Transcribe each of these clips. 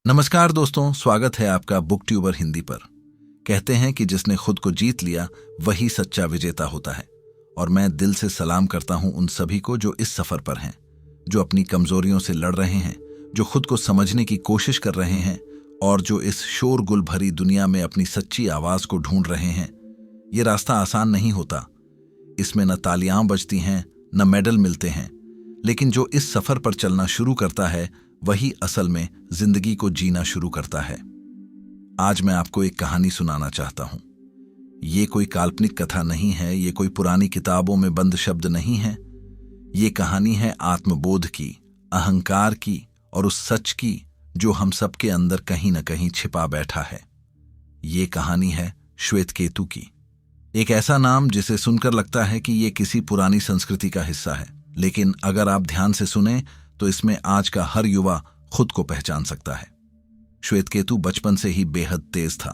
नमस्कार दोस्तों, स्वागत है आपका बुक ट्यूबर हिंदी पर। कहते हैं कि जिसने खुद को जीत लिया वही सच्चा विजेता होता है। और मैं दिल से सलाम करता हूं उन सभी को जो इस सफर पर हैं, जो अपनी कमजोरियों से लड़ रहे हैं, जो खुद को समझने की कोशिश कर रहे हैं और जो इस शोरगुल भरी दुनिया में अपनी सच्ची आवाज को ढूंढ रहे हैं। ये रास्ता आसान नहीं होता, इसमें न तालियां बजती हैं न मेडल मिलते हैं, लेकिन जो इस सफर पर चलना शुरू करता है वही असल में जिंदगी को जीना शुरू करता है। आज मैं आपको एक कहानी सुनाना चाहता हूं। ये कोई काल्पनिक कथा नहीं है, ये कोई पुरानी किताबों में बंद शब्द नहीं है। ये कहानी है आत्मबोध की, अहंकार की और उस सच की जो हम सबके अंदर कहीं न कहीं छिपा बैठा है। ये कहानी है श्वेतकेतु की। एक ऐसा नाम जिसे सुनकर लगता है कि ये किसी पुरानी संस्कृति का हिस्सा है, लेकिन अगर आप ध्यान से सुने तो इसमें आज का हर युवा खुद को पहचान सकता है। श्वेतकेतु बचपन से ही बेहद तेज था।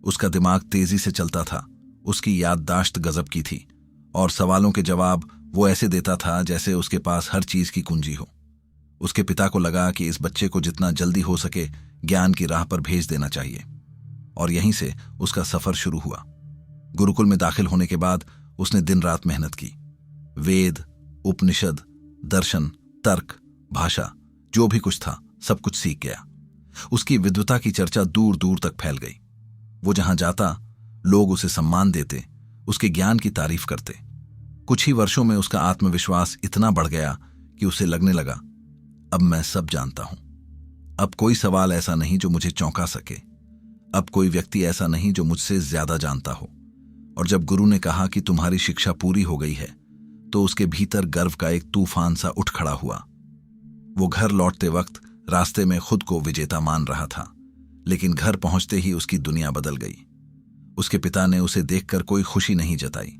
उसका दिमाग तेजी से चलता था, उसकी याददाश्त गजब की थी और सवालों के जवाब वो ऐसे देता था जैसे उसके पास हर चीज की कुंजी हो। उसके पिता को लगा कि इस बच्चे को जितना जल्दी हो सके ज्ञान की राह पर भेज देना चाहिए, और यहीं से उसका सफर शुरू हुआ। गुरुकुल में दाखिल होने के बाद उसने दिन रात मेहनत की। वेद, उपनिषद, दर्शन, तर्क, भाषा, जो भी कुछ था सब कुछ सीख गया। उसकी विद्वता की चर्चा दूर दूर तक फैल गई। वो जहां जाता लोग उसे सम्मान देते, उसके ज्ञान की तारीफ करते। कुछ ही वर्षों में उसका आत्मविश्वास इतना बढ़ गया कि उसे लगने लगा, अब मैं सब जानता हूं। अब कोई सवाल ऐसा नहीं जो मुझे चौंका सके। अब कोई व्यक्ति ऐसा नहीं जो मुझसे ज्यादा जानता हो। और जब गुरु ने कहा कि तुम्हारी शिक्षा पूरी हो गई है, तो उसके भीतर गर्व का एक तूफान सा उठ खड़ा हुआ। वो घर लौटते वक्त रास्ते में खुद को विजेता मान रहा था, लेकिन घर पहुंचते ही उसकी दुनिया बदल गई। उसके पिता ने उसे देखकर कोई खुशी नहीं जताई,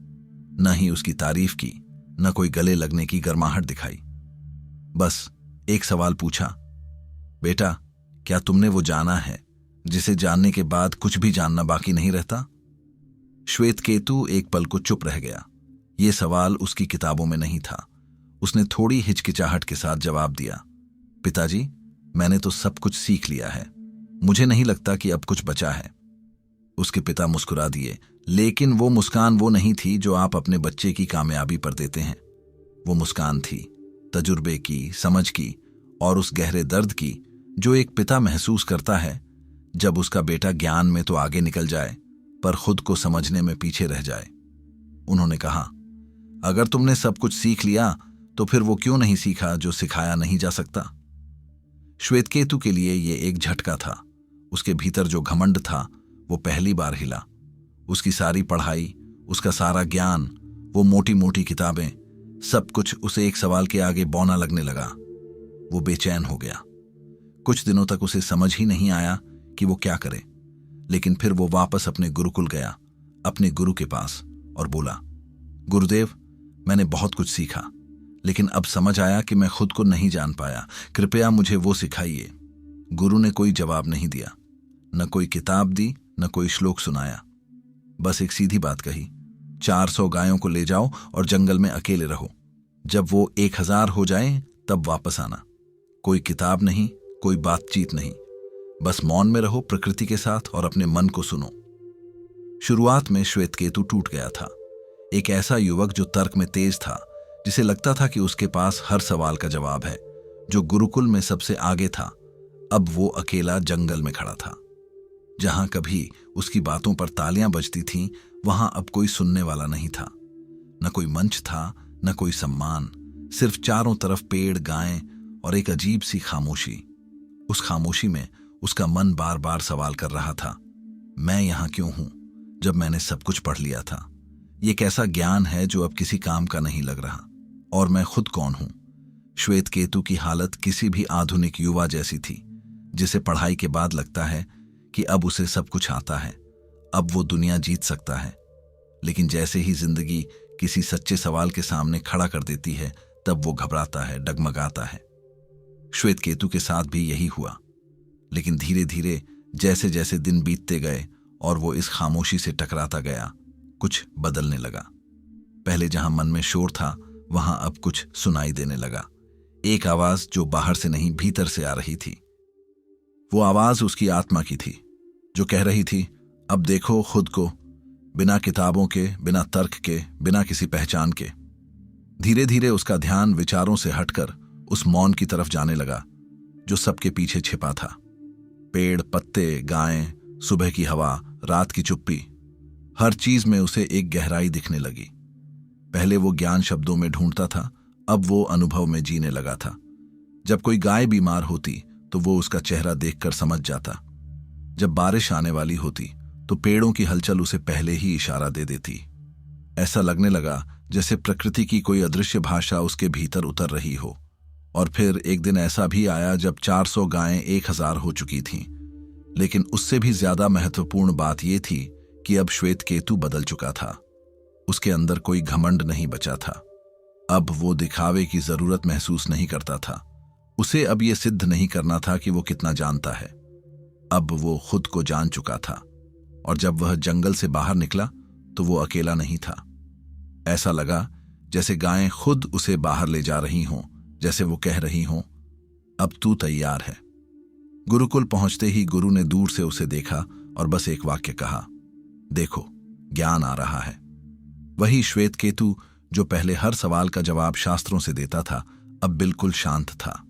न ही उसकी तारीफ की, न कोई गले लगने की गर्माहट दिखाई। बस एक सवाल पूछा, बेटा, क्या तुमने वो जाना है जिसे जानने के बाद कुछ भी जानना बाकी नहीं रहता? श्वेतकेतु एक पल को चुप रह गया। ये सवाल उसकी किताबों में नहीं था। उसने थोड़ी हिचकिचाहट के साथ जवाब दिया, पिताजी, मैंने तो सब कुछ सीख लिया है, मुझे नहीं लगता कि अब कुछ बचा है। उसके पिता मुस्कुरा दिए, लेकिन वो मुस्कान वो नहीं थी जो आप अपने बच्चे की कामयाबी पर देते हैं। वो मुस्कान थी तजुर्बे की, समझ की और उस गहरे दर्द की जो एक पिता महसूस करता है जब उसका बेटा ज्ञान में तो आगे निकल जाए पर खुद को समझने में पीछे रह जाए। उन्होंने कहा, अगर तुमने सब कुछ सीख लिया तो फिर वो क्यों नहीं सीखा जो सिखाया नहीं जा सकता? श्वेतकेतु के लिए ये एक झटका था। उसके भीतर जो घमंड था वो पहली बार हिला। उसकी सारी पढ़ाई, उसका सारा ज्ञान, वो मोटी मोटी किताबें, सब कुछ उसे एक सवाल के आगे बौना लगने लगा। वो बेचैन हो गया। कुछ दिनों तक उसे समझ ही नहीं आया कि वो क्या करे, लेकिन फिर वो वापस अपने गुरुकुल गया, अपने गुरु के पास, और बोला, गुरुदेव, मैंने बहुत कुछ सीखा, लेकिन अब समझ आया कि मैं खुद को नहीं जान पाया, कृपया मुझे वो सिखाइए। गुरु ने कोई जवाब नहीं दिया, न कोई किताब दी, न कोई श्लोक सुनाया। बस एक सीधी बात कही, 400 गायों को ले जाओ और जंगल में अकेले रहो। जब वो 1000 हो जाए तब वापस आना। कोई किताब नहीं, कोई बातचीत नहीं, बस मौन में रहो प्रकृति के साथ और अपने मन को सुनो। शुरुआत में श्वेतकेतु टूट गया था। एक ऐसा युवक जो तर्क में तेज था, जिसे लगता था कि उसके पास हर सवाल का जवाब है, जो गुरुकुल में सबसे आगे था, अब वो अकेला जंगल में खड़ा था। जहां कभी उसकी बातों पर तालियां बजती थीं, वहां अब कोई सुनने वाला नहीं था। न कोई मंच था, न कोई सम्मान, सिर्फ चारों तरफ पेड़, गायें और एक अजीब सी खामोशी। उस खामोशी में उसका मन बार बार सवाल कर रहा था, मैं यहां क्यों हूं जब मैंने सब कुछ पढ़ लिया था? ये कैसा ज्ञान है जो अब किसी काम का नहीं लग रहा? और मैं खुद कौन हूं? श्वेतकेतु की हालत किसी भी आधुनिक युवा जैसी थी, जिसे पढ़ाई के बाद लगता है कि अब उसे सब कुछ आता है, अब वो दुनिया जीत सकता है। लेकिन जैसे ही जिंदगी किसी सच्चे सवाल के सामने खड़ा कर देती है, तब वो घबराता है, डगमगाता है। श्वेतकेतु के साथ भी यही हुआ। लेकिन धीरे धीरे जैसे जैसे दिन बीतते गए और वो इस खामोशी से टकराता गया, कुछ बदलने लगा। पहले जहां मन में शोर था, वहां अब कुछ सुनाई देने लगा। एक आवाज जो बाहर से नहीं भीतर से आ रही थी। वो आवाज उसकी आत्मा की थी, जो कह रही थी, अब देखो खुद को, बिना किताबों के, बिना तर्क के, बिना किसी पहचान के। धीरे धीरे उसका ध्यान विचारों से हटकर उस मौन की तरफ जाने लगा जो सबके पीछे छिपा था। पेड़, पत्ते, गायें, सुबह की हवा, रात की चुप्पी, हर चीज में उसे एक गहराई दिखने लगी। पहले वो ज्ञान शब्दों में ढूंढता था, अब वो अनुभव में जीने लगा था। जब कोई गाय बीमार होती तो वो उसका चेहरा देखकर समझ जाता। जब बारिश आने वाली होती तो पेड़ों की हलचल उसे पहले ही इशारा दे देती। ऐसा लगने लगा जैसे प्रकृति की कोई अदृश्य भाषा उसके भीतर उतर रही हो। और फिर एक दिन ऐसा भी आया जब 400 गायें 1000 हो चुकी थीं। लेकिन उससे भी ज्यादा महत्वपूर्ण बात यह थी कि अब श्वेत केतु बदल चुका था। उसके अंदर कोई घमंड नहीं बचा था। अब वो दिखावे की जरूरत महसूस नहीं करता था। उसे अब यह सिद्ध नहीं करना था कि वो कितना जानता है। अब वो खुद को जान चुका था। और जब वह जंगल से बाहर निकला तो वो अकेला नहीं था। ऐसा लगा जैसे गायें खुद उसे बाहर ले जा रही हों, जैसे वो कह रही हों, अब तू तैयार है। गुरुकुल पहुंचते ही गुरु ने दूर से उसे देखा और बस एक वाक्य कहा, देखो ज्ञान आ रहा है। वही श्वेत केतु जो पहले हर सवाल का जवाब शास्त्रों से देता था, अब बिल्कुल शांत था।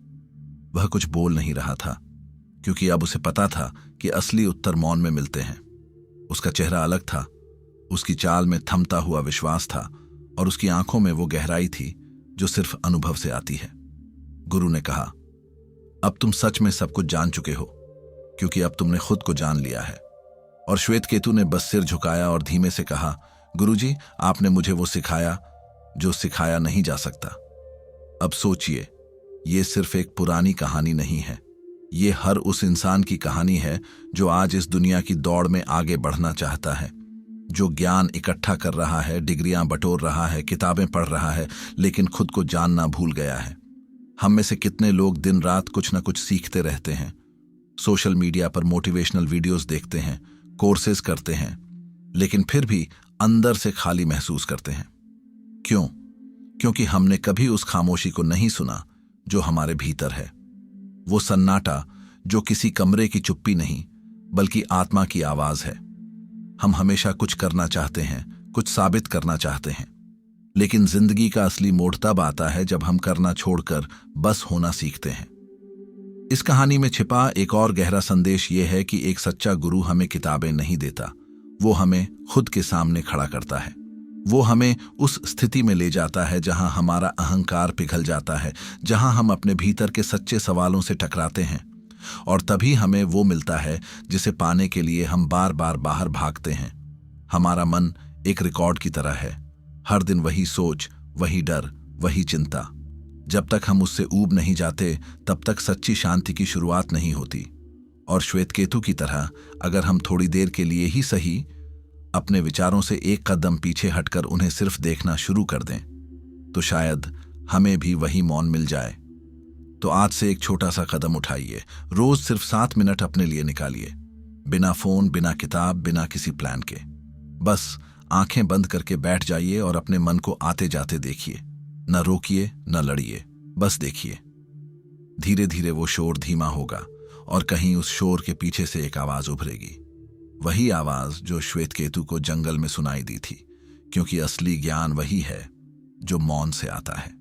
वह कुछ बोल नहीं रहा था, क्योंकि अब उसे पता था कि असली उत्तर मौन में मिलते हैं। उसका चेहरा अलग था, उसकी चाल में थमता हुआ विश्वास था और उसकी आंखों में वो गहराई थी जो सिर्फ अनुभव से आती है। गुरु ने कहा, अब तुम सच में सब कुछ जान चुके हो, क्योंकि अब तुमने खुद को जान लिया है। और श्वेत केतु ने बस सिर झुकाया और धीमे से कहा, गुरुजी, आपने मुझे वो सिखाया जो सिखाया नहीं जा सकता। अब सोचिए, ये सिर्फ एक पुरानी कहानी नहीं है, ये हर उस इंसान की कहानी है जो आज इस दुनिया की दौड़ में आगे बढ़ना चाहता है, जो ज्ञान इकट्ठा कर रहा है, डिग्रियां बटोर रहा है, किताबें पढ़ रहा है, लेकिन खुद को जानना भूल गया है। हम में से कितने लोग दिन रात कुछ न कुछ सीखते रहते हैं, सोशल मीडिया पर मोटिवेशनल वीडियोस देखते हैं, कोर्सेज करते हैं, लेकिन फिर भी अंदर से खाली महसूस करते हैं। क्यों? क्योंकि हमने कभी उस खामोशी को नहीं सुना जो हमारे भीतर है। वो सन्नाटा जो किसी कमरे की चुप्पी नहीं, बल्कि आत्मा की आवाज है। हम हमेशा कुछ करना चाहते हैं, कुछ साबित करना चाहते हैं, लेकिन जिंदगी का असली मोड़ तब आता है जब हम करना छोड़कर बस होना सीखते हैं। इस कहानी में छिपा एक और गहरा संदेश यह है कि एक सच्चा गुरु हमें किताबें नहीं देता, वो हमें खुद के सामने खड़ा करता है। वो हमें उस स्थिति में ले जाता है जहां हमारा अहंकार पिघल जाता है, जहां हम अपने भीतर के सच्चे सवालों से टकराते हैं। और तभी हमें वो मिलता है जिसे पाने के लिए हम बार बार बाहर भागते हैं। हमारा मन एक रिकॉर्ड की तरह है, हर दिन वही सोच, वही डर, वही चिंता। जब तक हम उससे ऊब नहीं जाते, तब तक सच्ची शांति की शुरुआत नहीं होती। और श्वेत केतु की तरह अगर हम थोड़ी देर के लिए ही सही अपने विचारों से एक कदम पीछे हटकर उन्हें सिर्फ देखना शुरू कर दें, तो शायद हमें भी वही मौन मिल जाए। तो आज से एक छोटा सा कदम उठाइए। रोज सिर्फ 7 मिनट अपने लिए निकालिए, बिना फोन, बिना किताब, बिना किसी प्लान के। बस आंखें बंद करके बैठ जाइए और अपने मन को आते जाते देखिए। न रोकिए, न लड़िए, बस देखिए। धीरे धीरे वो शोर धीमा होगा और कहीं उस शोर के पीछे से एक आवाज उभरेगी, वही आवाज जो श्वेत केतु को जंगल में सुनाई दी थी, क्योंकि असली ज्ञान वही है जो मौन से आता है।